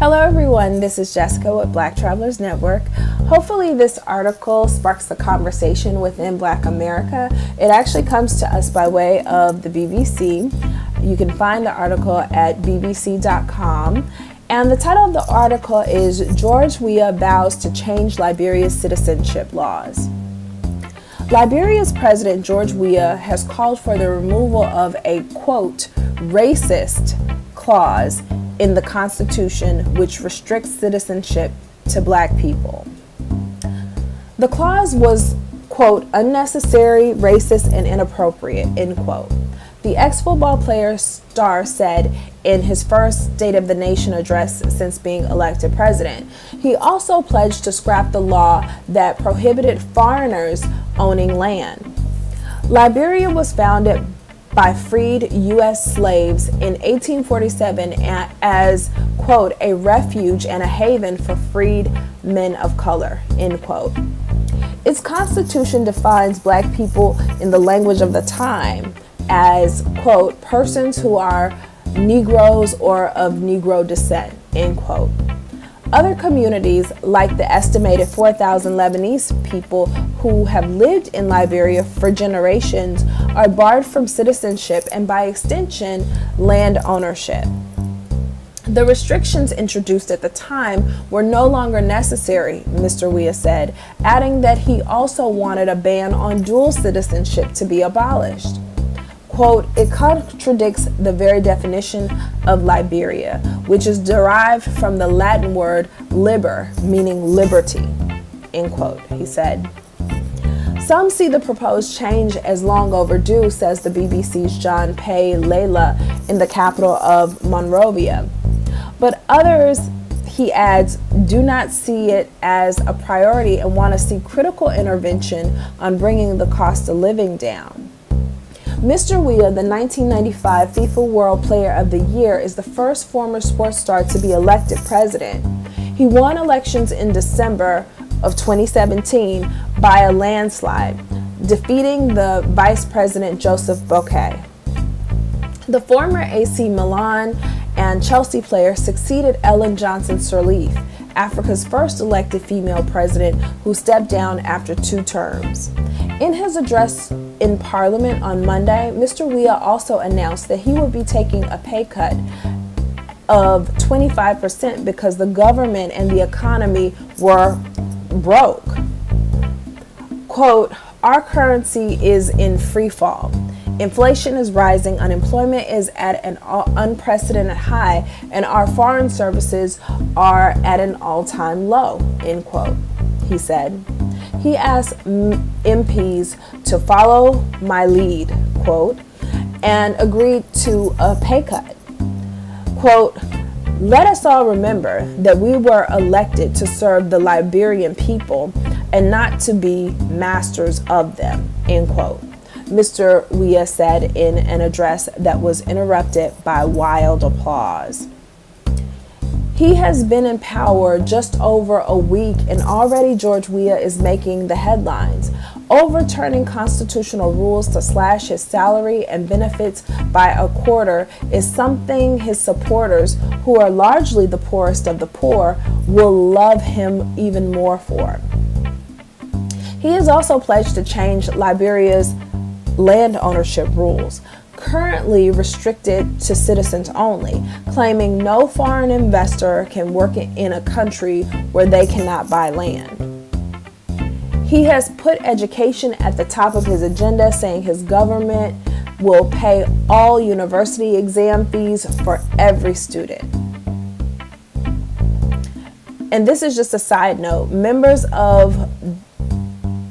Hello everyone, this is Jessica with Black Travelers Network. Hopefully this article sparks a conversation within Black America. It actually comes to us by way of the BBC. You can find the article at bbc.com. And the title of the article is George Weah Vows to Change Liberia's Citizenship Laws. Liberia's President George Weah has called for the removal of a, quote, racist clause in the Constitution which restricts citizenship to Black people. The clause was, quote, unnecessary, racist, and inappropriate, end quote. The ex-football player star said in his first State of the Nation address since being elected president. He also pledged to scrap the law that prohibited foreigners owning land. Liberia was founded by freed U.S. slaves in 1847 as, quote, a refuge and a haven for freed men of color, end quote. Its constitution defines Black people in the language of the time as, quote, persons who are Negroes or of Negro descent, end quote. Other communities, like the estimated 4,000 Lebanese people who have lived in Liberia for generations, are barred from citizenship and, by extension, land ownership. The restrictions introduced at the time were no longer necessary, Mr. Weah said, adding that he also wanted a ban on dual citizenship to be abolished. Quote, it contradicts the very definition of Liberia, which is derived from the Latin word liber, meaning liberty, end quote, he said. Some see the proposed change as long overdue, says the BBC's John Pay Layla in the capital of Monrovia. But others, he adds, do not see it as a priority and want to see critical intervention on bringing the cost of living down. Mr. Weah, the 1995 FIFA World Player of the Year, is the first former sports star to be elected president. He won elections in December of 2017 by a landslide, defeating the Vice President Joseph Boakai. The former AC Milan and Chelsea player succeeded Ellen Johnson Sirleaf, Africa's first elected female president who stepped down after 2 terms. In his address in Parliament on Monday, Mr. Weah also announced that he would be taking a pay cut of 25% because the government and the economy were broke. Quote, our currency is in free fall. Inflation is rising, unemployment is at an unprecedented high, and our foreign services are at an all-time low, end quote, he said. He asked MPs to follow my lead, quote, and agreed to a pay cut. Quote, let us all remember that we were elected to serve the Liberian people and not to be masters of them, end quote, Mr. Weah said in an address that was interrupted by wild applause. He has been in power just over a week, and already George Weah is making the headlines. Overturning constitutional rules to slash his salary and benefits by a quarter is something his supporters, who are largely the poorest of the poor, will love him even more for. He has also pledged to change Liberia's land ownership rules, currently restricted to citizens only, claiming no foreign investor can work in a country where they cannot buy land. He has put education at the top of his agenda, saying his government will pay all university exam fees for every student. And this is just a side note. Members of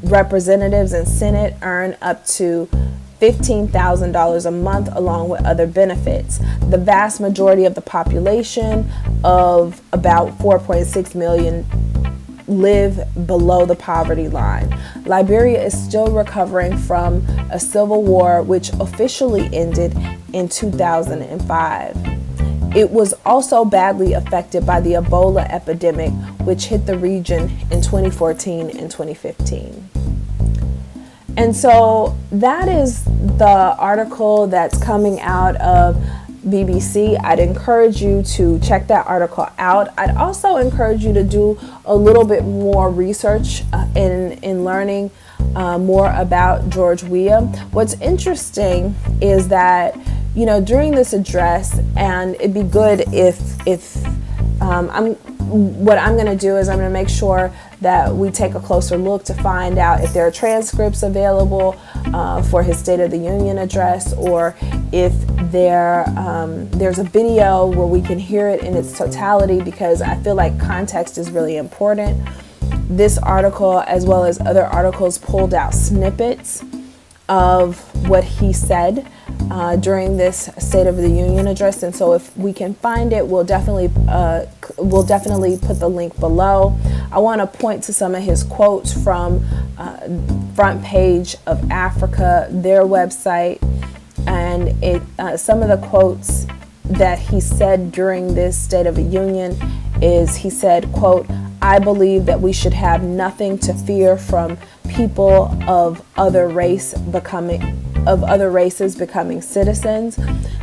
representatives and Senate earn up to $15,000 a month along with other benefits. The vast majority of the population of about 4.6 million live below the poverty line. Liberia is still recovering from a civil war which officially ended in 2005. It was also badly affected by the Ebola epidemic, which hit the region in 2014 and 2015. And so that is the article that's coming out of BBC. I'd encourage you to check that article out. I'd also encourage you to do a little bit more research in learning more about George Weah. What's interesting is that, you know, during this address, and it'd be good if what I'm going to do is I'm going to make sure that we take a closer look to find out if there are transcripts available for his State of the Union address, or if there's a video where we can hear it in its totality, because I feel like context is really important. This article, as well as other articles, pulled out snippets of what he said during this State of the Union address, and so if we can find it, we'll definitely put the link below. I want to point to some of his quotes from Front Page of Africa, their website, and some of the quotes that he said during this State of the Union is, he said, quote, "I believe that we should have nothing to fear from people of other races becoming citizens.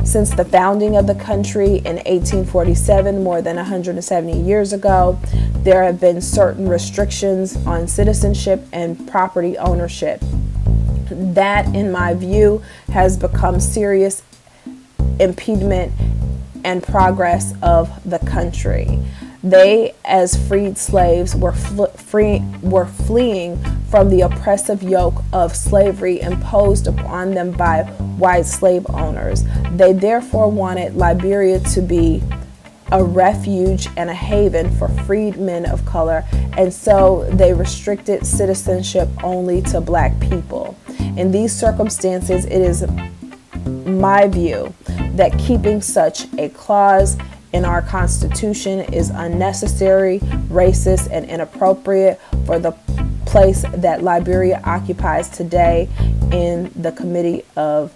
Since the founding of the country in 1847, more than 170 years ago, there have been certain restrictions on citizenship and property ownership. That, in my view, has become serious impediment and progress of the country. They, as freed slaves, were fleeing from the oppressive yoke of slavery imposed upon them by white slave owners. They therefore wanted Liberia to be a refuge and a haven for freedmen of color, and so they restricted citizenship only to black people. In these circumstances, it is my view that keeping such a clause in our Constitution is unnecessary, racist, and inappropriate for the place that Liberia occupies today in the Committee of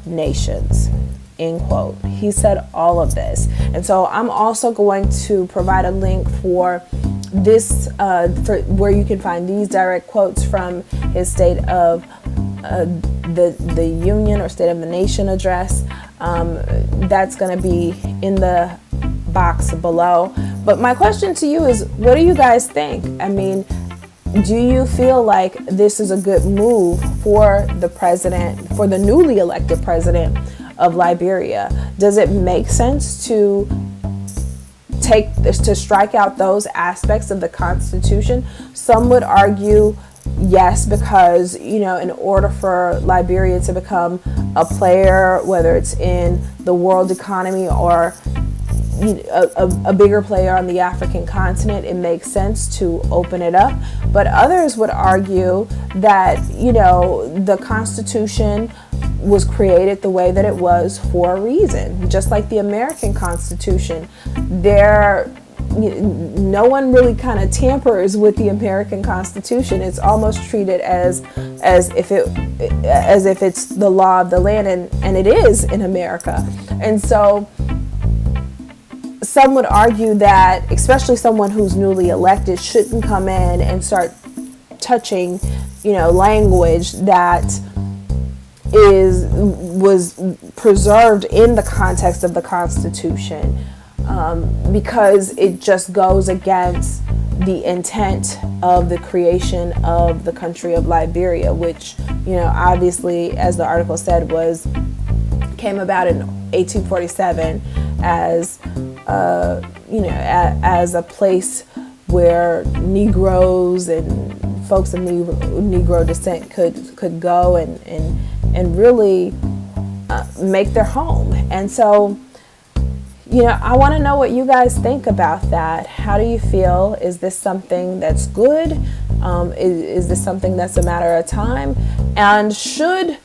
Nations." End quote. He said all of this. And so I'm also going to provide a link for this, for where you can find these direct quotes from his State of the Union or State of the Nation address. That's going to be in the box below. But my question to you is, what do you guys think? I mean, do you feel like this is a good move for the president, for the newly elected president of Liberia? Does it make sense to strike out those aspects of the Constitution? Some would argue yes, because, you know, in order for Liberia to become a player, whether it's in the world economy or a bigger player on the African continent, it makes sense to open it up. But others would argue that, you know, the Constitution was created the way that it was for a reason. Just like the American Constitution, no one really kind of tampers with the American Constitution. It's almost treated as if it's the law of the land, and it is in America. And so some would argue that, especially someone who's newly elected, shouldn't come in and start touching, you know, language that was preserved in the context of the Constitution, because it just goes against the intent of the creation of the country of Liberia, which, you know, obviously, as the article said, came about in 1847 as as a place where Negroes and folks of Negro descent could go and really make their home. And so, you know, I want to know what you guys think about that. How do you feel? Is this something that's good? Is this something that's a matter of time? And should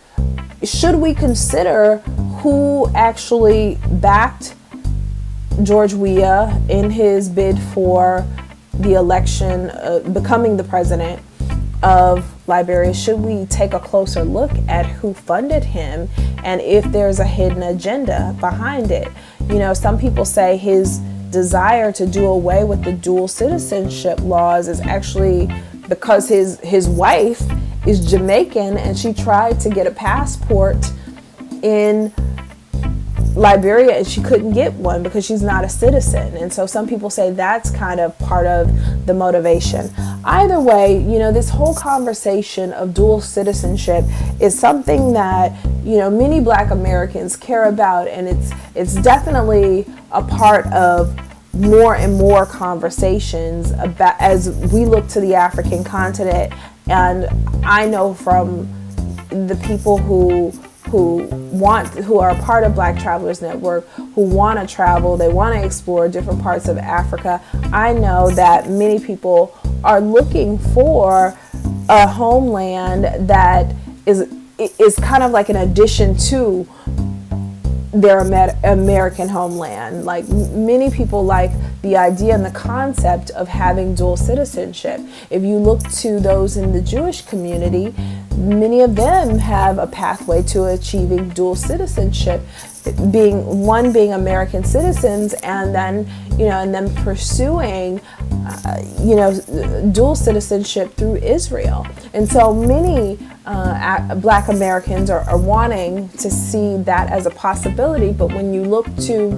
we consider who actually backed George Weah in his bid for the election, becoming the president of Liberia? Should we take a closer look at who funded him and if there's a hidden agenda behind it? You know, some people say his desire to do away with the dual citizenship laws is actually because his wife is Jamaican and she tried to get a passport in Liberia, and she couldn't get one because she's not a citizen. And so some people say that's kind of part of the motivation. Either way, this whole conversation of dual citizenship is something that, many Black Americans care about, and it's definitely a part of more and more conversations about as we look to the African continent. And I know from the people who are a part of Black Travelers Network, who want to travel, they want to explore different parts of Africa. I know that many people are looking for a homeland that is kind of like an addition to their American homeland. Like, many people like the idea and the concept of having dual citizenship. If you look to those in the Jewish community, many of them have a pathway to achieving dual citizenship, being American citizens, and then pursuing dual citizenship through Israel. And so many Black Americans are wanting to see that as a possibility. But when you look to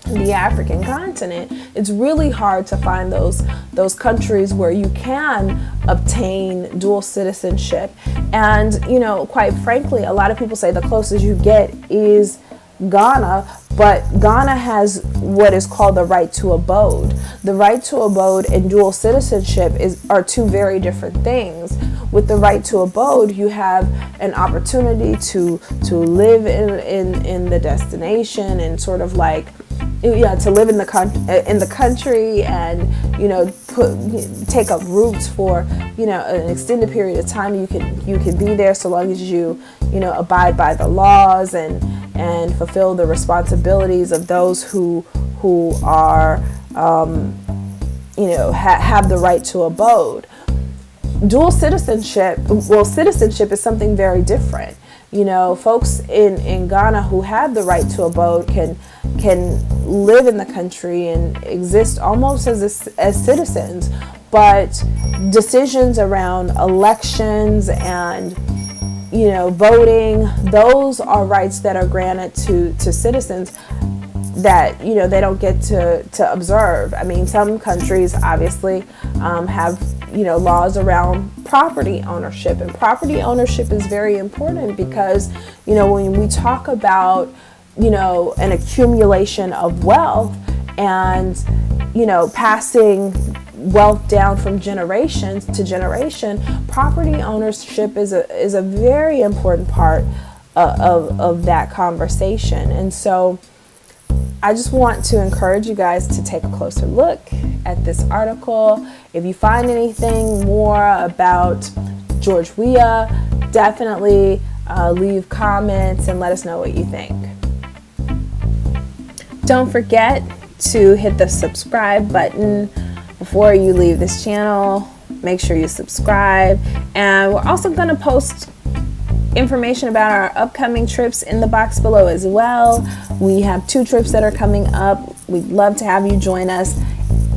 the African continent, it's really hard to find those countries where you can obtain dual citizenship. And quite frankly, a lot of people say the closest you get is Ghana, but Ghana has what is called the right to abode. The right to abode and dual citizenship are two very different things. With the right to abode, you have an opportunity to live in the destination, and sort of like, to live in the country, and take up roots for an extended period of time. You can be there so long as you abide by the laws and fulfill the responsibilities of those who are have the right to abode. Dual citizenship is something very different. Folks in Ghana who have the right to abode can live in the country and exist almost as citizens, but decisions around elections and voting, those are rights that are granted to citizens that they don't get to observe. I mean, some countries obviously have laws around property ownership, and property ownership is very important because when we talk about an accumulation of wealth and passing wealth down from generation to generation, property ownership is a very important part of that conversation. And so I just want to encourage you guys to take a closer look at this article. If you find anything more about George Weah, definitely leave comments and let us know what you think. Don't forget to hit the subscribe button before you leave this channel. Make sure you subscribe. And we're also going to post information about our upcoming trips in the box below as well. We have 2 trips that are coming up. We'd love to have you join us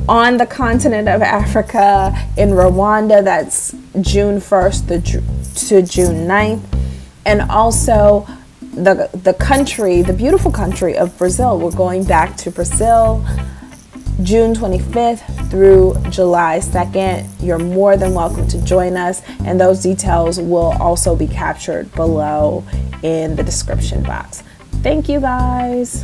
on the continent of Africa in Rwanda. That's June 1st to June 9th. And also the beautiful country of Brazil. We're going back to Brazil June 25th through July 2nd. You're more than welcome to join us, and those details will also be captured below in the description box. Thank you, guys.